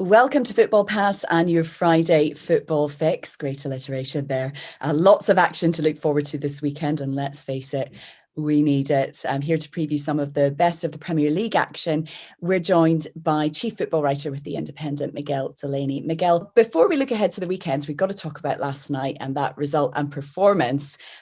Welcome to Football Pass and your Friday football fix. Great alliteration there. Lots of action to look forward to this weekend, and let's face it, we need it. I'm here to preview some of the best of the Premier League action. We're joined by Chief Football Writer with the Independent, Miguel Delaney. Miguel, before we look ahead to the weekend, we've got to talk about last night and that result and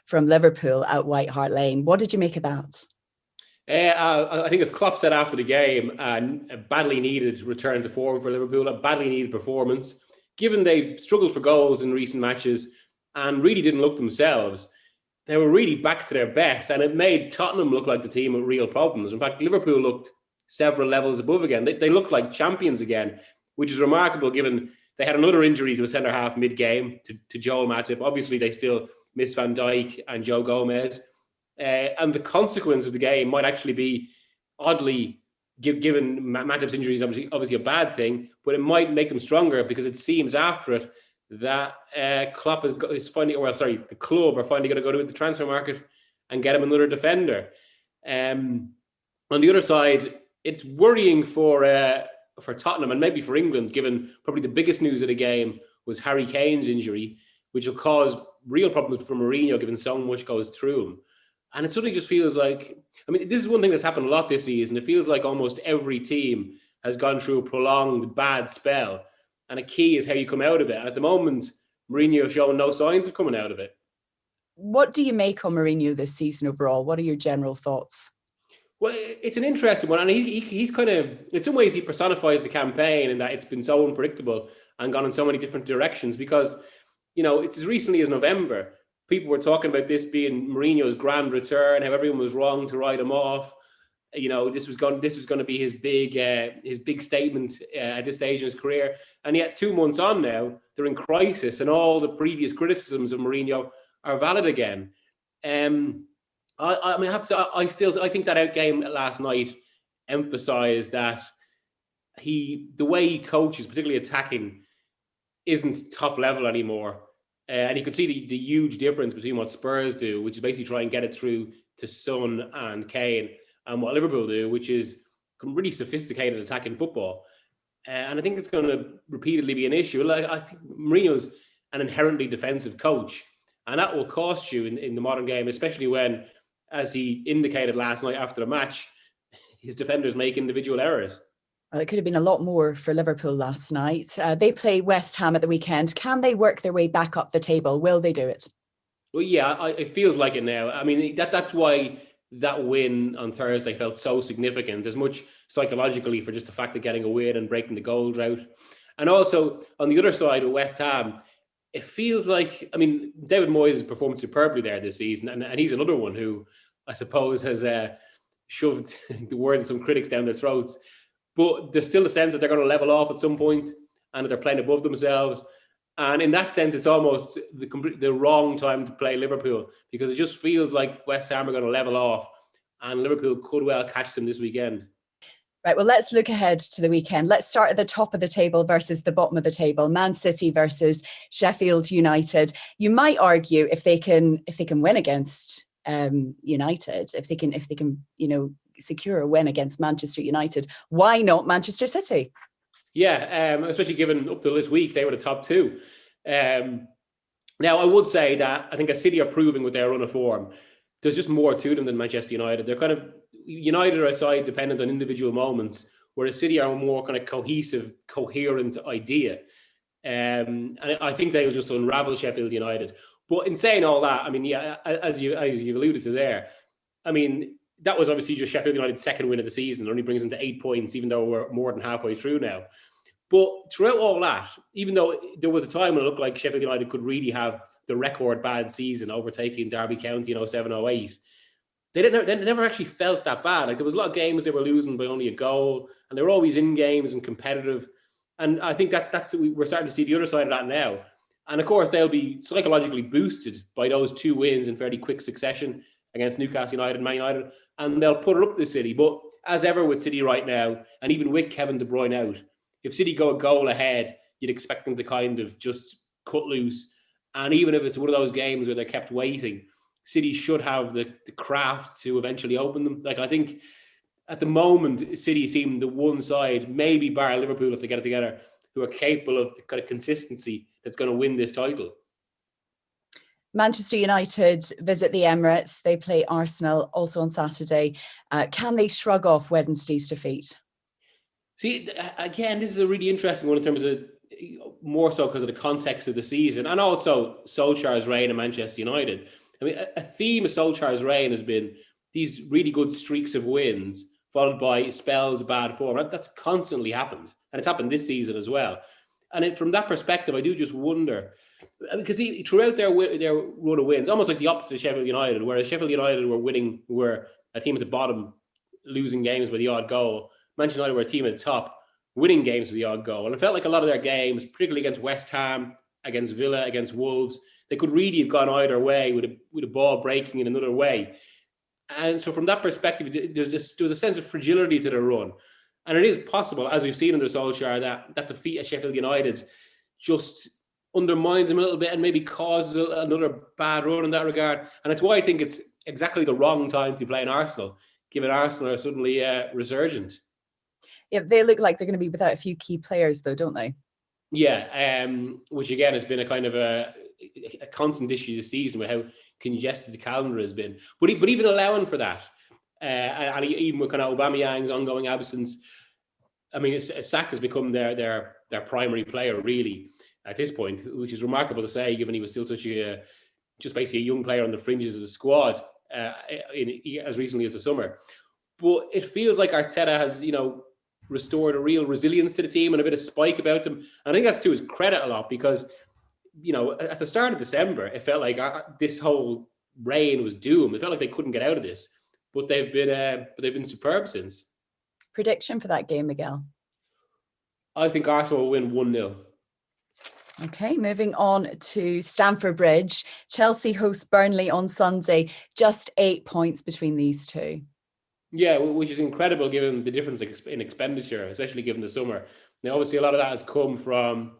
from Liverpool at White Hart Lane. What did you make of that? I think as Klopp said after the game, a badly needed return to form for Liverpool, a badly needed performance, given they struggled for goals in recent matches and really didn't look themselves. They were really back to their best, and it made Tottenham look like the team with real problems. In fact, Liverpool looked several levels above again. They looked like champions again, which is remarkable given they had another injury to a centre-half mid-game to Joel Matip. Obviously, they still miss Van Dijk and Joe Gomez. And the consequence of the game might actually be, oddly, given Matip's injury is obviously a bad thing, but it might make them stronger because it seems after it that Klopp the club are finally going to go to the transfer market and get him another defender. On the other side, it's worrying for Tottenham and maybe for England, given probably the biggest news of the game was Harry Kane's injury, which will cause real problems for Mourinho, given so much goes through him. And it suddenly just feels like, this is one thing that's happened a lot this season. It feels like almost every team has gone through a prolonged bad spell. And a key is how you come out of it. And at the moment, Mourinho is showing no signs of coming out of it. What do you make of Mourinho this season overall? What are your general thoughts? Well, it's an interesting one. And he's kind of, in some ways, he personifies the campaign in that it's been so unpredictable and gone in so many different directions because, it's as recently as November. People were talking about this being Mourinho's grand return, how everyone was wrong to write him off. This was going to be his big statement at this stage in his career. And yet 2 months on now, they're in crisis and all the previous criticisms of Mourinho are valid again. I think that out game last night emphasized that the way he coaches, particularly attacking, isn't top level anymore. And you could see the huge difference between what Spurs do, which is basically try and get it through to Son and Kane, and what Liverpool do, which is really sophisticated attacking football. And I think it's going to repeatedly be an issue. I think Mourinho's an inherently defensive coach, and that will cost you in the modern game, especially when, as he indicated last night after the match, his defenders make individual errors. Well, it could have been a lot more for Liverpool last night. They play West Ham at the weekend. Can they work their way back up the table? Will they do it? Well, yeah, it feels like it now. That's why that win on Thursday felt so significant, as much psychologically for just the fact of getting a win and breaking the goal drought. And also, on the other side with West Ham, it feels like, David Moyes has performed superbly there this season, and he's another one who, I suppose, has shoved the words of some critics down their throats. But there's still a sense that they're going to level off at some point and that they're playing above themselves. And in that sense, it's almost the wrong time to play Liverpool because it just feels like West Ham are going to level off and Liverpool could well catch them this weekend. Right, well, let's look ahead to the weekend. Let's start at the top of the table versus the bottom of the table. Man City versus Sheffield United. You might argue if they can win against United, if they can, secure a win against Manchester United, why not Manchester City? Yeah, especially given up to this week, they were the top two. Now, I would say that I think as City are proving with their run of form, there's just more to them than Manchester United. They're kind of, United are a side dependent on individual moments, whereas City are a more kind of cohesive, coherent idea. And I think they will just unravel Sheffield United. But in saying all that, as you've alluded to there, that was obviously just Sheffield United's second win of the season. It only brings them to 8 points, even though we're more than halfway through now. But throughout all that, even though there was a time when it looked like Sheffield United could really have the record bad season, overtaking Derby County in 07-08, they never actually felt that bad. Like, there was a lot of games they were losing by only a goal, and they were always in games and competitive. And I think we're starting to see the other side of that now. And of course, they'll be psychologically boosted by those 2 wins in fairly quick succession against Newcastle United and Man United, and they'll put it up the City. But as ever with City right now, and even with Kevin De Bruyne out, if City go a goal ahead, you'd expect them to kind of just cut loose. And even if it's one of those games where they're kept waiting, City should have the craft to eventually open them. Like, I think at the moment, City seem the one side, maybe bar Liverpool if they get it together, who are capable of the kind of consistency that's going to win this title. Manchester United visit the Emirates. They play Arsenal also on Saturday. Can they shrug off Wednesday's defeat? See, again, this is a really interesting one in terms of more so because of the context of the season and also Solskjaer's reign at Manchester United. I mean, a theme of Solskjaer's reign has been these really good streaks of wins followed by spells of bad form. That's constantly happened. And it's happened this season as well. And from that perspective, I do just wonder, because throughout their run of wins, almost like the opposite of Sheffield United, whereas Sheffield United were a team at the bottom losing games by the odd goal, Manchester United were a team at the top winning games with the odd goal. And it felt like a lot of their games, particularly against West Ham, against Villa, against Wolves, they could really have gone either way with a ball breaking in another way. And so from that perspective, there was a sense of fragility to their run. And it is possible, as we've seen under Solskjaer, that defeat at Sheffield United just undermines him a little bit and maybe causes another bad run in that regard. And it's why I think it's exactly the wrong time to play in Arsenal, given Arsenal are suddenly resurgent. Yeah, they look like they're going to be without a few key players, though, don't they? Yeah, which again has been a kind of a constant issue this season with how congested the calendar has been. But even allowing for that, and even with kind of Aubameyang's ongoing absence, I mean, Saka has become their primary player really at this point, which is remarkable to say, given he was still such just basically a young player on the fringes of the squad as recently as the summer. But it feels like Arteta has, restored a real resilience to the team and a bit of spike about them. And I think that's to his credit a lot because, at the start of December, it felt like this whole reign was doomed. It felt like they couldn't get out of this, but they've been superb since. Prediction for that game, Miguel? I think Arsenal will win 1-0. Okay, moving on to Stamford Bridge. Chelsea host Burnley on Sunday. Just 8 points between these two. Yeah, which is incredible given the difference in expenditure, especially given the summer. Now, obviously, a lot of that has come from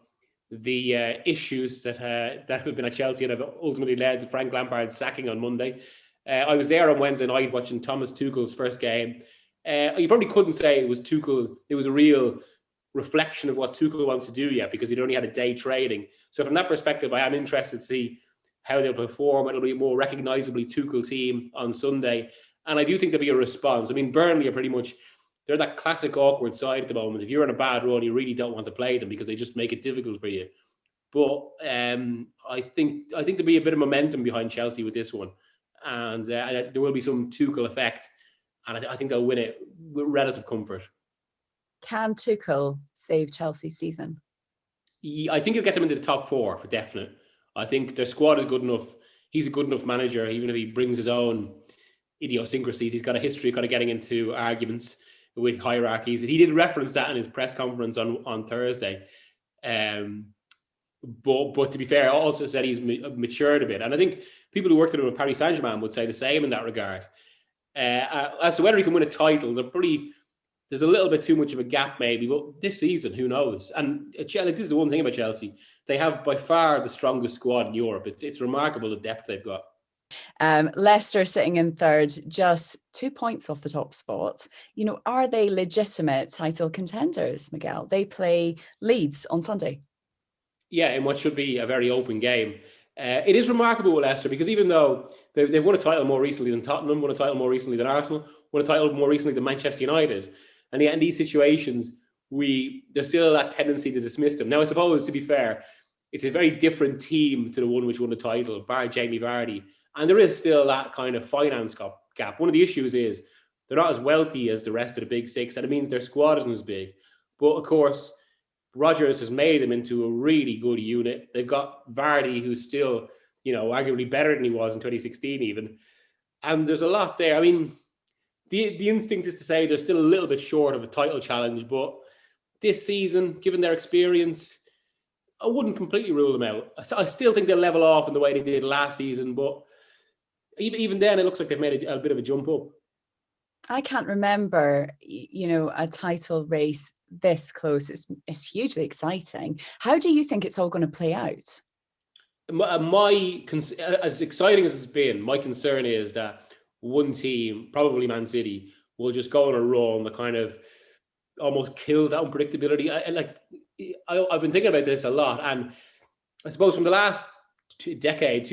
the issues that have been at Chelsea and have ultimately led to Frank Lampard's sacking on Monday. I was there on Wednesday night watching Thomas Tuchel's first game. You probably couldn't say it was Tuchel. It was a real reflection of what Tuchel wants to do yet because he'd only had a day training. So from that perspective, I am interested to see how they'll perform. It'll be a more recognisably Tuchel team on Sunday. And I do think there'll be a response. I mean, Burnley are they're that classic awkward side at the moment. If you're in a bad run, you really don't want to play them because they just make it difficult for you. But I think there'll be a bit of momentum behind Chelsea with this one. And there will be some Tuchel effect. And I think they'll win it with relative comfort. Can Tuchel save Chelsea's season? I think he'll get them into the top 4 for definite. I think their squad is good enough. He's a good enough manager, even if he brings his own idiosyncrasies. He's got a history of kind of getting into arguments with hierarchies. He did reference that in his press conference on Thursday. But to be fair, I also said he's matured a bit. And I think people who worked with him at Paris Saint-Germain would say the same in that regard. As to whether he can win a title, there's a little bit too much of a gap maybe, but this season, who knows? And this is the one thing about Chelsea. They have by far the strongest squad in Europe. It's remarkable the depth they've got. Leicester sitting in third, just 2 points off the top spot. Are they legitimate title contenders, Miguel? They play Leeds on Sunday. Yeah, in what should be a very open game. It is remarkable with Leicester because even though they've won a title more recently than Tottenham, won a title more recently than Arsenal, won a title more recently than Manchester United, and yet in these situations, there's still that tendency to dismiss them. Now, I suppose, to be fair, it's a very different team to the one which won the title, bar Jamie Vardy. And there is still that kind of finance gap. One of the issues is they're not as wealthy as the rest of the big six, and it means their squad isn't as big. But of course, Rodgers has made them into a really good unit. They've got Vardy, who's still, arguably better than he was in 2016 even. And there's a lot there. I mean, the instinct is to say they're still a little bit short of a title challenge, but this season, given their experience, I wouldn't completely rule them out. I still think they'll level off in the way they did last season, but even then, it looks like they've made a bit of a jump up. I can't remember, a title race this close. It's hugely exciting. How do you think it's all going to play out? As exciting as it's been, my concern is that one team, probably Man City, will just go on a run that kind of almost kills that unpredictability. I've been thinking about this a lot, and I suppose from the last 2 decades,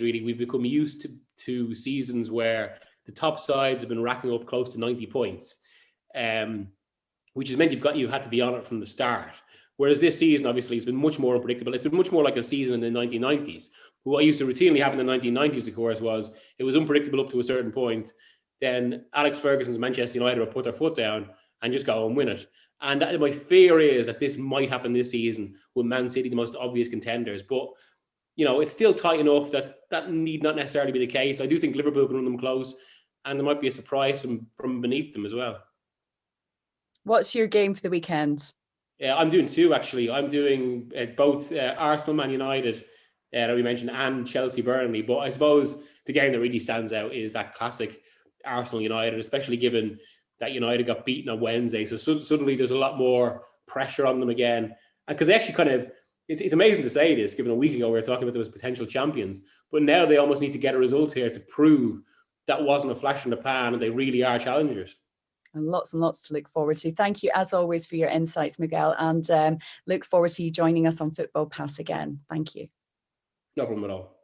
really, we've become used to seasons where the top sides have been racking up close to 90 points, which has meant you've had to be on it from the start. Whereas this season, obviously, it's been much more unpredictable. It's been much more like a season in the 1990s. But what used to routinely happen in the 1990s, of course, was it was unpredictable up to a certain point. Then Alex Ferguson's Manchester United would put their foot down and just go and win it. And my fear is that this might happen this season with Man City, the most obvious contenders. But, it's still tight enough that need not necessarily be the case. I do think Liverpool can run them close, and there might be a surprise from beneath them as well. What's your game for the weekend? Yeah, I'm doing two, actually. I'm doing both Arsenal, Man United, that we mentioned, and Chelsea, Burnley. But I suppose the game that really stands out is that classic Arsenal United, especially given that United got beaten on Wednesday. So suddenly there's a lot more pressure on them again. And because they actually it's amazing to say this, given a week ago we were talking about them as potential champions. But now they almost need to get a result here to prove that wasn't a flash in the pan and they really are challengers. And lots to look forward to. Thank you, as always, for your insights, Miguel, and look forward to you joining us on Football Pass again. Thank you. No problem at all.